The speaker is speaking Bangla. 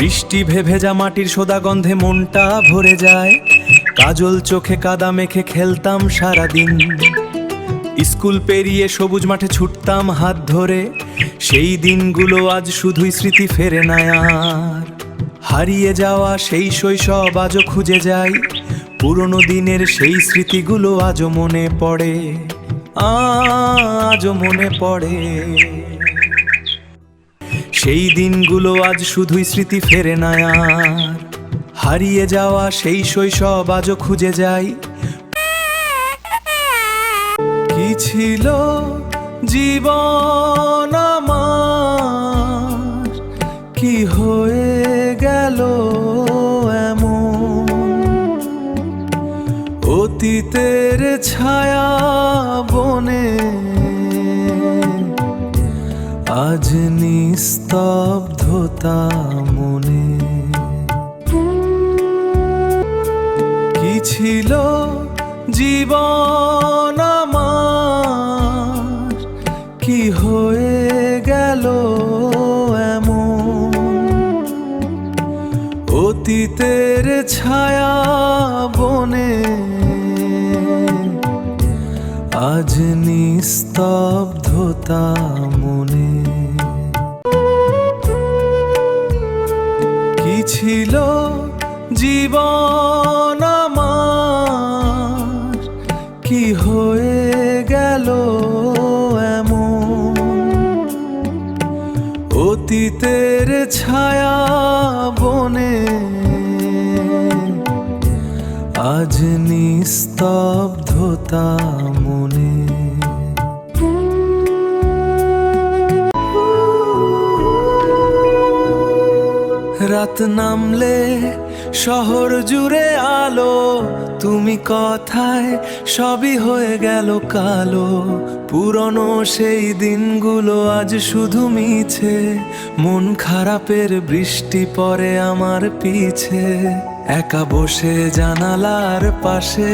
বৃষ্টি ভেজা মাটির সোদা গন্ধে মনটা ভরে যায়। কাজল চোখে কাদা মেখে খেলতাম সারাদিন। স্কুল পেরিয়ে সবুজ মাঠে ছুটতাম হাত ধরে। সেই দিনগুলো আজ শুধুই স্মৃতি, ফেরে না আর। হারিয়ে যাওয়া সেই শৈশব আজও খুঁজে যাই। পুরনো দিনের সেই স্মৃতিগুলো আজও মনে পড়ে, আজও মনে পড়ে। সেই দিনগুলো আজ শুধুই স্মৃতি, ফেরে না আর। হারিয়ে যাওয়া সেই শৈশব আজও খুঁজে যাই। কি ছিল জীবন আমার, কি হয়ে গেল এমন। অতীতের ছায়া বনে আজ নিস্তব্ধতা মনে। কি ছিল জীবন আমার, কি হয়ে গেল এমন। অতীতের ছায়া বনে আজ নিস্তব্ধতা মনে। কি ছিল জীবন আমার, কি হয়ে গেল এমন। অতীতের ছায়া বনে আজ নিস্তব্ধতা মনে। রাত নামলে শহর জুড়ে আলো, তুমি কথায় সবই হয়ে গেল কালো। পুরনো সেই দিনগুলো আজ শুধু মিছে। মন খারাপের বৃষ্টি পড়ে আমার পিছে। একা বসে জানালার পাশে